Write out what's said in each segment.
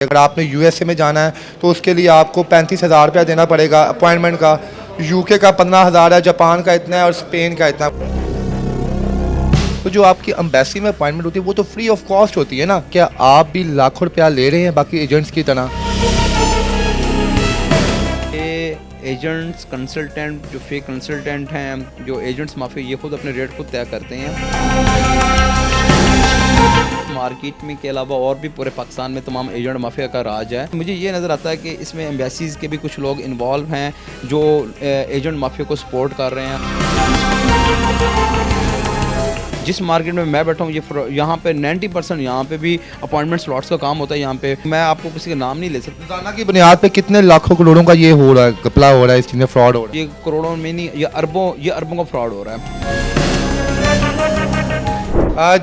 اگر آپ نے یو ایس اے میں جانا ہے تو اس کے لیے آپ کو 35,000 روپیہ دینا پڑے گا اپوائنٹمنٹ کا. یو کے کا 15,000 ہے, جاپان کا اتنا ہے اور اسپین کا اتنا. تو جو آپ کی امبیسی میں اپوائنٹمنٹ ہوتی ہے وہ تو فری آف کاسٹ ہوتی ہے نا. کیا آپ بھی لاکھوں روپیہ لے رہے ہیں باقی ایجنٹس کی طرح؟ ایجنٹس کنسلٹنٹ جو فیک کنسلٹنٹ ہیں, جو ایجنٹس مافیا, یہ خود اپنے ریٹ خود طے کرتے ہیں. مارکیٹ میں کے علاوہ اور بھی پورے پاکستان میں تمام ایجنٹ مافیا کا راج ہے. مجھے یہ نظر آتا ہے کہ اس میں ایمبیسیز کے بھی کچھ لوگ انوالو ہیں جو ایجنٹ مافیا کو سپورٹ کر رہے ہیں. جس مارکیٹ میں بیٹھا ہوں یہاں پہ 90% یہاں پہ بھی اپوائنٹمنٹ سلاٹس کا کام ہوتا ہے. یہاں پہ میں آپ کو کسی کا نام نہیں لے سکتا. روزانہ کی بنیاد پہ کتنے لاکھوں کروڑوں کا یہ ہو رہا ہے, گپلا ہو رہا ہے, اس چیز میں فراڈ ہو رہا ہے. یہ کروڑوں میں نہیں, یہ اربوں کا فراڈ ہو رہا ہے.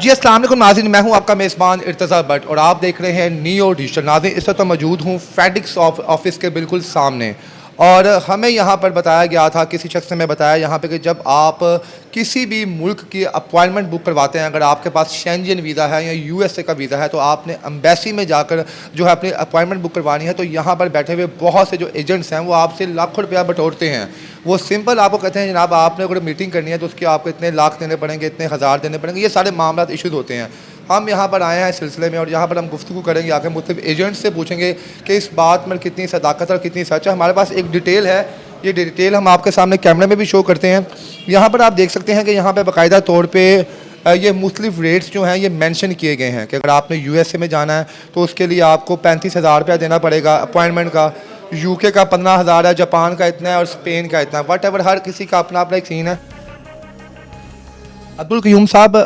جی السلام علیکم ناظرین, میں ہوں آپ کا میزبان ارتضیٰ بٹ اور آپ دیکھ رہے ہیں نیو ڈیجیٹل. ناظرین اس وقت موجود ہوں فیڈکس آفس کے بالکل سامنے, اور ہمیں یہاں پر بتایا گیا تھا, کسی شخص نے ہمیں بتایا یہاں پہ کہ جب آپ کسی بھی ملک کی اپوائنٹمنٹ بک کرواتے ہیں, اگر آپ کے پاس شینجن ویزا ہے یا یو ایس اے کا ویزا ہے, تو آپ نے امبیسی میں جا کر جو ہے اپنی اپوائنٹمنٹ بک کروانی ہے, تو یہاں پر بیٹھے ہوئے بہت سے جو ایجنٹس ہیں وہ آپ سے لاکھوں روپیہ بٹورتے ہیں. وہ سمپل آپ کو کہتے ہیں جناب آپ نے اگر میٹنگ کرنی ہے تو اس کی آپ کو اتنے لاکھ دینے پڑیں گے, اتنے ہزار دینے پڑیں گے. یہ سارے معاملات ایشوز ہوتے ہیں. ہم یہاں پر آئے ہیں اس سلسلے میں اور یہاں پر ہم گفتگو کریں گے, آ کے مختلف ایجنٹ سے پوچھیں گے کہ اس بات میں کتنی صداقت اور کتنی سچ ہے. ہمارے پاس ایک ڈیٹیل ہے, یہ ڈیٹیل ہم آپ کے سامنے کیمرے میں بھی شو کرتے ہیں. یہاں پر آپ دیکھ سکتے ہیں کہ یہاں پہ باقاعدہ طور پہ یہ مختلف ریٹس جو ہیں یہ مینشن کیے گئے ہیں کہ اگر آپ نے یو ایس اے میں جانا ہے تو اس کے لیے آپ کو 35,000 روپیہ دینا پڑے گا اپوائنٹمنٹ کا. یو کے کا 15,000 ہے, جاپان کا اتنا ہے اور اسپین کا اتنا. واٹ ایور, ہر کسی کا اپنا ایک سین ہے. عبدالقیوم صاحب,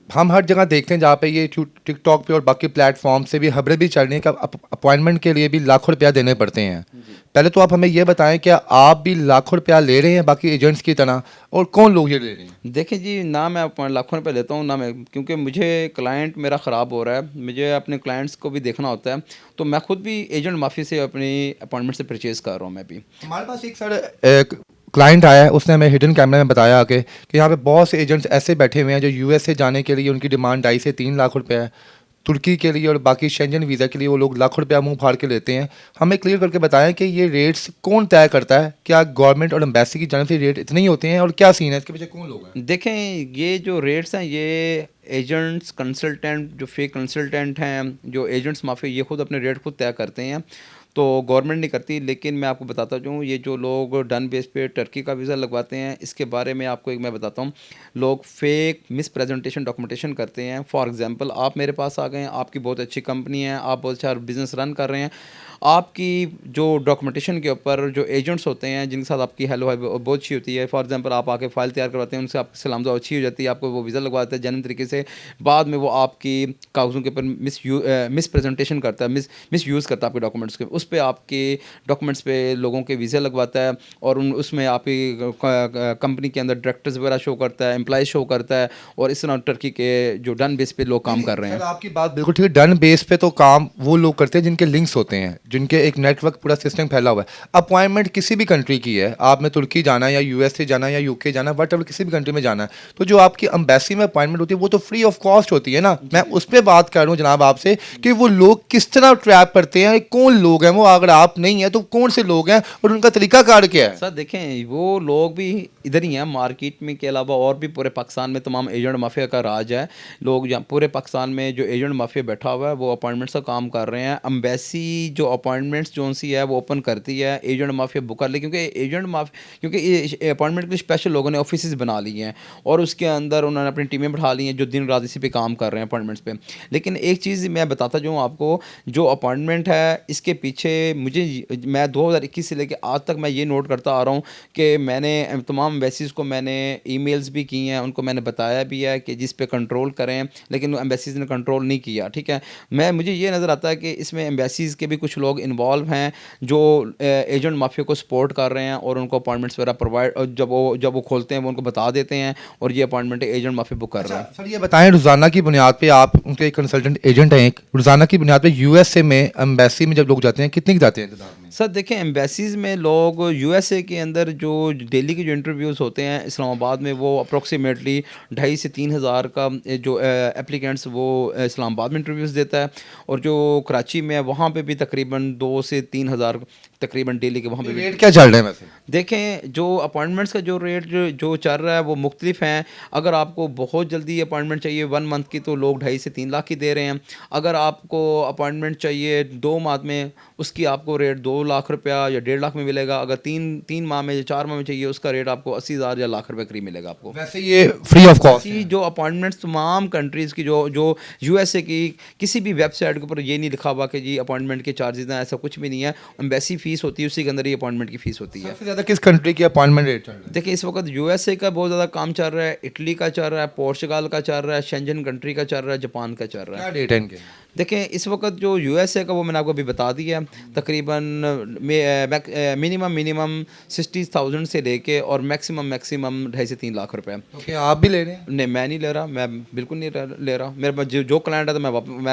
ہم ہر جگہ دیکھتے ہیں جہاں پہ یہ ٹک ٹاک پہ اور باقی پلیٹ فارم سے بھی خبریں بھی چل رہی ہیں کہ اپوائنٹمنٹ کے لیے بھی لاکھوں روپیہ دینے پڑتے ہیں. پہلے تو آپ ہمیں یہ بتائیں کہ آپ بھی لاکھوں روپیہ لے رہے ہیں باقی ایجنٹس کی طرح, اور کون لوگ یہ لے رہے ہیں؟ دیکھیں جی, نہ میں لاکھوں روپے لیتا ہوں, نہ میں, کیونکہ مجھے کلائنٹ میرا خراب ہو رہا ہے, مجھے اپنے کلائنٹس کو بھی دیکھنا ہوتا ہے, تو میں خود بھی ایجنٹ مافیا سے اپنی اپوائنٹمنٹ سے پرچیز کر رہا ہوں. میں بھی, ہمارے پاس ایک سر کلائنٹ آیا ہے, اس نے ہمیں ہڈن کیمرے میں بتایا کہ یہاں پہ بہت سے ایجنٹس ایسے بیٹھے ہوئے ہیں جو یو ایس اے جانے کے لیے ان کی ڈیمانڈ 2.5 سے 3 لاکھ روپے ہے. ترکی کے لیے اور باقی شینجن ویزا کے لیے وہ لوگ لاکھوں روپیہ منہ پھاڑ کے لیتے ہیں. ہمیں کلیئر کر کے بتائیں کہ یہ ریٹس کون طے کرتا ہے؟ کیا گورنمنٹ اور امبیسی کی جانب سے ریٹ اتنے ہی ہوتے ہیں, اور کیا سین ہے, اس کے پیچھے کون لوگ ہیں؟ دیکھیں یہ جو ریٹس ہیں یہ ایجنٹس کنسلٹنٹ جو فیک کنسلٹنٹ ہیں, جو ایجنٹس مافیا, یہ خود اپنے ریٹ خود طے کرتے ہیں, تو گورنمنٹ نہیں کرتی. لیکن میں آپ کو بتاتا ہوں, یہ جو لوگ ڈن بیس پہ ٹرکی کا ویزا لگواتے ہیں, اس کے بارے میں آپ کو ایک میں بتاتا ہوں. لوگ فیک مس پریزنٹیشن ڈاکومنٹیشن کرتے ہیں. فار ایگزامپل, آپ میرے پاس آ گئے ہیں, آپ کی بہت اچھی کمپنی ہے, آپ بہت اچھا بزنس رن کر رہے ہیں, آپ کی جو ڈاکومنٹیشن کے اوپر جو ایجنٹس ہوتے ہیں جن کے ساتھ آپ کی ہیلو ہائی بہت اچھی ہوتی ہے, فار ایگزامپل آپ آ کے فائل تیار کرواتے ہیں, ان سے آپ کی سلام دعا اچھی ہو جاتی ہے, آپ کو وہ ویزا لگواتے ہیں جنم طریقے سے, بعد میں وہ آپ کی کاغذوں کے اوپر مس پریزنٹیشن کرتا ہے, مس یوز کرتا ہے آپ کے ڈاکومنٹس کے, اس پہ آپ کے ڈاکومنٹس پہ لوگوں کے ویزے لگواتا ہے, اور اس میں آپ کی کمپنی کے اندر ڈائریکٹرز وغیرہ شو کرتا ہے, امپلائز شو کرتا ہے, اور اس طرح ٹرکی کے جو ڈن بیس پہ لوگ کام کر رہے ہیں. آپ کی بات بالکل ٹھیک ہے, ڈن بیس پہ تو کام وہ لوگ کرتے ہیں جن کے لنکس ہوتے ہیں, جن کے ایک نیٹ ورک پورا سسٹم پھیلا ہوا ہے. اپوائنٹمنٹ کسی بھی کنٹری کی ہے, آپ نے ترکی جانا ہے یا یو ایس اے جانا ہے یا یو کے جانا ہے, وٹ ایور کسی بھی کنٹری میں جانا ہے, تو جو آپ کی امبیسی میں اپوائنٹمنٹ ہوتی ہے وہ تو فری آف کاسٹ ہوتی ہے نا. میں اس پہ بات کر رہا ہوں جناب آپ سے کہ وہ لوگ کس طرح ٹریپ کرتے ہیں, کون لوگ ہیں وہ, اگر آپ نہیں ہیں تو کون سے لوگ ہیں اور ان کا طریقہ کار کیا ہے؟ سر دیکھیں, وہ لوگ بھی ادھر ہی ہیں مارکیٹ میں کے علاوہ اور بھی پورے پاکستان میں تمام ایجنٹ مافیا کا راج ہے. لوگ جہاں پورے پاکستان میں جو ایجنٹ مافیا بیٹھا ہوا ہے وہ اپوائنٹمنٹس کا کام کر رہے ہیں. امبیسی جو اپوائنٹمنٹس جو سی ہے وہ اوپن کرتی ہے, ایجنٹ مافیا بک کر لے, کیونکہ ایجنٹ مافیا, کیونکہ اپوائنٹمنٹ کے لیے اسپیشل لوگوں نے آفیسز بنا لی ہیں, اور اس کے اندر انہوں نے اپنی ٹیمیں بٹھا لی ہیں جو دن رات اسی پہ کام کر رہے ہیں اپوائنٹمنٹس پہ. لیکن ایک چیز میں بتاتا جاؤں آپ کو, جو اپوائنٹمنٹ ہے اس کے پیچھے میں 2021 سے لے کے آج تک میں یہ نوٹ کرتا آ رہا ہوں کہ میں نے تمام ایمبیسیز کو میں نے ای میلز بھی کی ہیں, ان کو میں نے بتایا بھی ہے کہ جس پہ کنٹرول کریں, لیکن ایمبیسیز نے کنٹرول نہیں کیا. ٹھیک ہے, مجھے یہ نظر آتا ہے کہ اس میں ایمبیسیز کے بھی کچھ لوگ انوالو ہیں جو ایجنٹ مافیا کو سپورٹ کر رہے ہیں, اور ان کو اپوائنٹمنٹس وغیرہ پرووائڈ, جب وہ کھولتے ہیں وہ ان کو بتا دیتے ہیں, اور یہ اپوائنٹمنٹ ایجنٹ مافیا بک کر رہے ہیں. سر یہ بتائیں, روزانہ کی بنیاد پہ آپ ان کے کنسلٹنٹ ایجنٹ ہیں, ایک روزانہ کی بنیاد پہ یو ایس اے میں امبیسی میں جب لوگ جاتے ہیں کتنے جاتے ہیں تعداد میں؟ سر دیکھیں ایمبیسیز میں لوگ یو ایس اے کے اندر جو ڈیلی کے جو انٹرویوز ہوتے ہیں اسلام آباد میں وہ اپروکسیمیٹلی 2,500 سے 3,000 کا جو اپلیکینٹس وہ اسلام آباد میں انٹرویوز دیتا ہے, اور جو کراچی میں ہے وہاں پہ بھی تقریباً 2,000 سے 3,000 تقریباً ڈیلی کے وہاں پہ بھی. ریٹ کیا چل رہے ہیں ویسے؟ دیکھیں جو اپوائنٹمنٹس کا جو ریٹ جو چل رہا ہے وہ مختلف ہیں. اگر آپ کو بہت جلدی اپوائنٹمنٹ چاہیے 1 منتھ کی تو لوگ 2.5 سے 3 لاکھ کی دے رہے ہیں. اگر آپ کو اپوائنٹمنٹ چاہیے 2 ماہ میں اس کی آپ کو ریٹ 2 لاکھ روپیہ یا 1.5 لاکھ میں ملے گا. اگر 3 ماہ میں یا 4 ماہ میں چاہیے اس کا ریٹ آپ کو 80,000 یا لاکھ روپے قریب ملے گا آپ کو. ویسے یہ فری آف کاسٹ جو اپوائنٹمنٹس تمام کنٹریز کی جو یو ایس اے کی کسی بھی ویب سائٹ کے اوپر یہ نہیں لکھا ہوا کہ جی اپوائنٹمنٹ کے چارجز ہیں, ایسا کچھ بھی نہیں ہے. ایمبیسی فیس ہوتی ہے اسی کے اندر ہی اپوائنٹمنٹ کی فیس ہوتی ہے. سب سے زیادہ کس کنٹری کی اپوائنٹمنٹ ریٹ چل رہا ہے؟ دیکھیں اس وقت یو ایس اے کا بہت زیادہ کام چل رہا ہے, اٹلی کا چل رہا ہے, پورچگال کا چل رہا ہے, شینجن کنٹری کا چل رہا ہے, جاپان کا چل رہا ہے. کیا ریٹ ہے ان کے؟ دیکھیں اس وقت جو یو ایس اے کا وہ میں نے آپ کو ابھی بتا دیا ہے, تقریباً منیمم 60,000 سے لے کے اور میکسیمم 2.5 سے 3 لاکھ روپے. تو کیا آپ بھی لے رہے ہیں؟ نہیں میں نہیں لے رہا, میں بالکل نہیں لے رہا. میرے پاس جو کلائنٹ ہے تو میں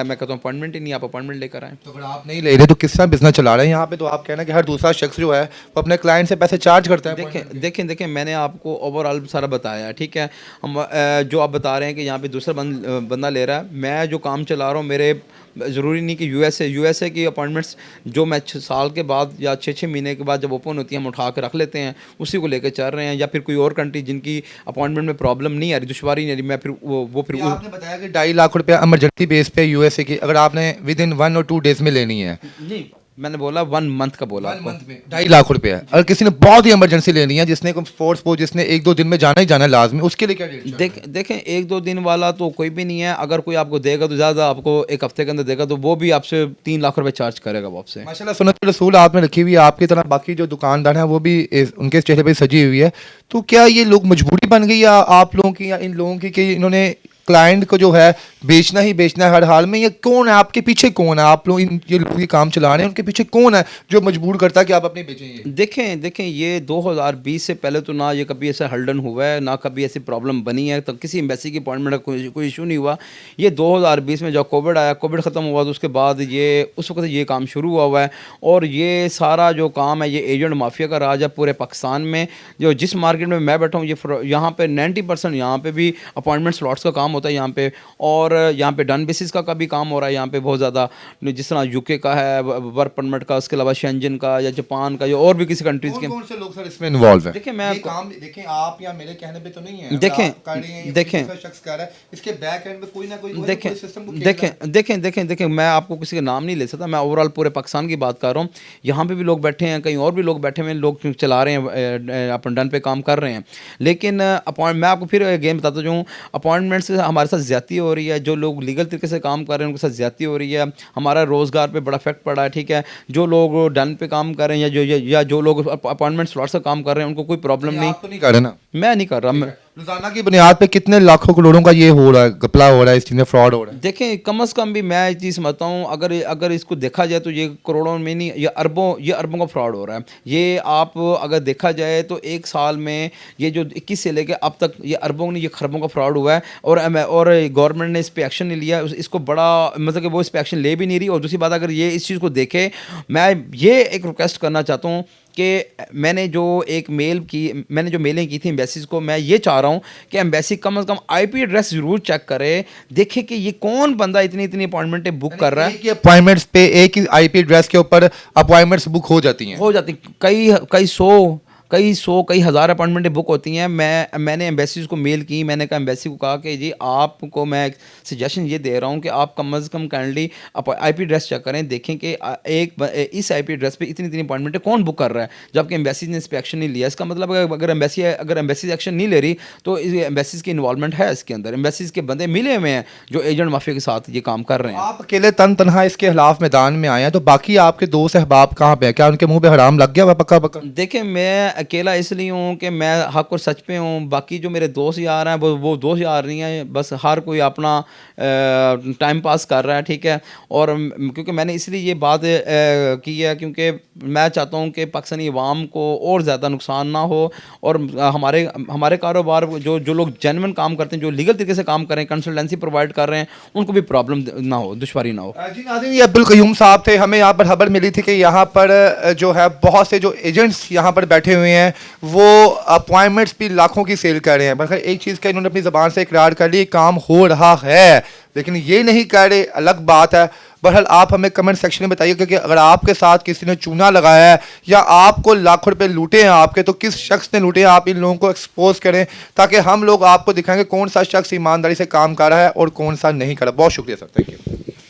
کہتا ہوں اپوائنٹمنٹ ہی نہیں, آپ اپوائنٹمنٹ لے کر آئیں. تو اگر آپ نہیں لے رہے تو کس طرح بزنس چلا رہے ہیں یہاں پہ؟ تو آپ کہنا کہ ہر دوسرا شخص جو ہے وہ اپنے کلائنٹ سے پیسے چارج کرتا ہے. دیکھیں میں نے آپ کو اوور آل سارا بتایا, ٹھیک ہے. ہم جو آپ بتا رہے ہیں کہ یہاں پہ دوسرا بندہ لے رہا ہے, میں جو کام چلا رہا ہوں میرے ضروری نہیں کہ یو ایس اے کی اپوائنٹمنٹس جو میں 6 سال کے بعد یا 6 مہینے کے بعد جب اوپن ہوتی ہیں ہم اٹھا کے رکھ لیتے ہیں, اسی کو لے کے چل رہے ہیں. یا پھر کوئی اور کنٹری جن کی اپوائنٹمنٹ میں پرابلم نہیں آ رہی, دشواری نہیں آ رہی, میں پھر وہ پھر آپ نے بتایا کہ 2.5 لاکھ روپیہ ایمرجنسی بیس پہ یو ایس اے کی اگر آپ نے ود ان 1 اور 2 ڈیز میں لینی ہے. نہیں میں نے بولا 1 منتھ کا بولا. 1 منتھ میں 2.5 لاکھ روپیہ. اگر کسی نے بہت ہی ایمرجنسی لینی ہے, جس نے فورس پو جس نے 1-2 دن میں جانا ہی جانا ہے لازمی, اس کے لیے کیا ریٹ؟ دیکھیں 1-2 دن والا تو کوئی بھی نہیں ہے. اگر کوئی آپ کو دے گا تو زیادہ آپ کو 1 ہفتے کے اندر دے گا تو وہ بھی آپ سے 3 لاکھ روپے چارج کرے گا وہ آپ سے. ماشاءاللہ سنت رسول آپ نے رکھی ہوئی ہے, آپ کی طرح باقی جو دکاندار ہیں وہ بھی ان کے چہرے پہ سجی ہوئی ہے. تو کیا یہ لوگ مجبوری بن گئی یا آپ لوگوں کی یا ان لوگوں کی کہ انہوں نے کلائنٹ کو جو ہے بیچنا ہی بیچنا ہے ہر حال میں؟ یہ کون ہے آپ کے پیچھے, کون ہے آپ لوگ یہ لوگ یہ کام چلا رہے ہیں ان کے پیچھے کون ہے جو مجبور کرتا ہے کہ آپ اپنی بیچیں؟ یہ دیکھیں یہ 2020 سے پہلے تو نہ یہ کبھی ایسا ہلڈن ہوا ہے, نہ کبھی ایسی پرابلم بنی ہے. تو کسی ایمبیسی کی اپوائنٹمنٹ کا کوئی ایشو نہیں ہوا. یہ 2020 میں جب کووڈ آیا, کووڈ ختم ہوا تو اس کے بعد اس وقت یہ کام شروع ہوا ہے. اور یہ سارا جو کام ہے یہ ایجنٹ مافیا کا راج ہے پورے پاکستان میں. جو جس مارکیٹ میں بیٹھا ہوں یہاں پہ 90% یہاں پہ بھی اپوائنٹمنٹ سلاٹس کا کام ہوتا ہے یہاں پہ, اور یہاں پہ ڈن بیسس کا بھی کام ہو رہا ہے یہاں پہ بہت زیادہ, جس طرح یو کے کا ہے ورک پرمٹ کا, اس کے علاوہ شینجن کا یا جاپان کا یا اور بھی کسی کنٹریز کے. کون سے لوگ سر اس میں انوالو ہیں؟ دیکھیں میں دیکھیں آپ یا میرے کہنے پہ تو نہیں ہے, دیکھیں شخص کہہ رہا ہے اس کے بیک اینڈ میں کوئی نہ کوئی سسٹم کو دیکھیں میں آپ کو کسی کا نام نہیں لے سکتا, میں اوور آل پورے پاکستان کی بات کر رہا ہوں. یہاں پہ بھی لوگ بیٹھے ہیں, کہیں اور بھی لوگ بیٹھے ہوئے ہیں, لوگ چلا رہے ہیں اپنے ڈن پہ کام کر رہے ہیں. لیکن میں آپ کو پھر گیم بتاتا ہوں, اپوائنٹمنٹ سے ہمارے ساتھ زیادتی ہو رہی ہے. جو لوگ لیگل طریقے سے کام کر رہے ہیں ان کے ساتھ زیادتی ہو رہی ہے. ہمارا روزگار پہ بڑا افیکٹ پڑا ہے, ٹھیک ہے. جو لوگ ڈن پہ کام کر رہے ہیں یا جو لوگ اپوائنٹمنٹ سلاٹ سے کام کر رہے ہیں ان کو کوئی پرابلم نہیں. آپ تو نہیں کر رہے نا؟ میں نہیں کر رہا. روزانہ کی بنیاد پہ کتنے لاکھوں کروڑوں کا یہ ہو رہا ہے, گپلا ہو رہا ہے, اس چیز میں فراڈ ہو رہا ہے. دیکھیں کم از کم بھی میں ایک چیز سمجھتا ہوں, اگر اس کو دیکھا جائے تو یہ کروڑوں میں نہیں, یہ اربوں کا فراڈ ہو رہا ہے. یہ آپ اگر دیکھا جائے تو 1 سال میں یہ جو 21 سے لے کے اب تک یہ اربوں نہیں یہ خربوں کا فراڈ ہوا ہے. اور گورنمنٹ نے اس پہ ایکشن نہیں لیا. اس کو بڑا مطلب کہ وہ اس پہ ایکشن لے بھی نہیں رہی. اور دوسری بات, اگر یہ اس چیز کو دیکھے, میں یہ ایک ریکویسٹ کرنا چاہتا ہوں کہ میں نے جو میلیں کی تھیں ایمبیسیز کو, میں یہ چاہ رہا ہوں کہ ایمبیسی کم از کم آئی پی ایڈریس ضرور چیک کرے, دیکھے کہ یہ کون بندہ اتنی اپوائنٹمنٹیں بک کر رہا ہے. ایک ہی اپوائنٹمنٹس پہ ایک ہی آئی پی ایڈریس کے اوپر اپوائنٹمنٹس بک ہو جاتی ہیں, کئی ہزار اپوائنٹمنٹیں بک ہوتی ہیں. میں نے ایمبیسیز کو میل کی, میں نے کہا ایمبیسی کو کہا کہ جی آپ کو میں سجیشن یہ دے رہا ہوں کہ آپ کم از کم کائنڈلی آئی پی ایڈریس چیک کریں, دیکھیں کہ اس آئی پی ایڈریس پہ اتنی اپوائنٹمنٹیں کون بک کر رہا ہے, جبکہ ایمبیسیز نے اس پہ ایکشن نہیں لیا. اس کا مطلب اگر ایمبیسیز ایکشن نہیں لے رہی تو ایمبیسیز کی انوالومنٹ ہے اس کے اندر. ایمبیسیز کے بندے ملے ہوئے ہیں جو ایجنٹ مافیا کے ساتھ یہ کام کر رہے ہیں. آپ اکیلے تنہا اس کے خلاف میدان میں آئے ہیں, تو باقی آپ کے دوست احباب کہاں پہ ہیں؟ کیا ان کے منہ پہ حرام لگ گیا ہوا پکا؟ دیکھیں میں اکیلا اس لیے ہوں کہ میں حق اور سچ پہ ہوں. باقی جو میرے دوست یار ہیں وہ دوست یار نہیں ہیں, بس ہر کوئی اپنا ٹائم پاس کر رہا ہے, ٹھیک ہے. اور کیونکہ میں نے اس لیے یہ بات کی ہے کیونکہ میں چاہتا ہوں کہ پاکستانی عوام کو اور زیادہ نقصان نہ ہو, اور ہمارے کاروبار جو لوگ جینون کام کرتے ہیں, جو لیگل طریقے سے کام کریں, کنسلٹنسی پرووائڈ کر رہے ہیں, ان کو بھی پرابلم نہ ہو, دشواری نہ ہو. جی ناظرین, یہ عبدالقیوم صاحب تھے. ہمیں یہاں پر خبر ملی تھی کہ یہاں پر جو ہے بہت سے جو ایجنٹس یہاں پر بیٹھے ہوئے ہیں وہ اپوائنٹمنٹس بھی لاکھوں کی سیل کر رہے ہیں. بلکہ ایک چیز کا انہوں نے اپنی زبان سے اقرار کر لی, کام ہو رہا ہے, لیکن یہ نہیں کہہ رہے, الگ بات ہے. بہرحال آپ ہمیں کمنٹ سیکشن میں بتائیے کہ اگر آپ کے ساتھ کسی نے چونا لگایا ہے یا آپ کو لاکھوں روپے لوٹے ہیں آپ کے, تو کس شخص نے لوٹے ہیں, آپ ان لوگوں کو ایکسپوز کریں تاکہ ہم لوگ آپ کو دکھائیں کہ کون سا شخص ایمانداری سے کام کر رہا ہے اور کون سا نہیں کر رہا. بہت شکریہ سر, تھینک یو.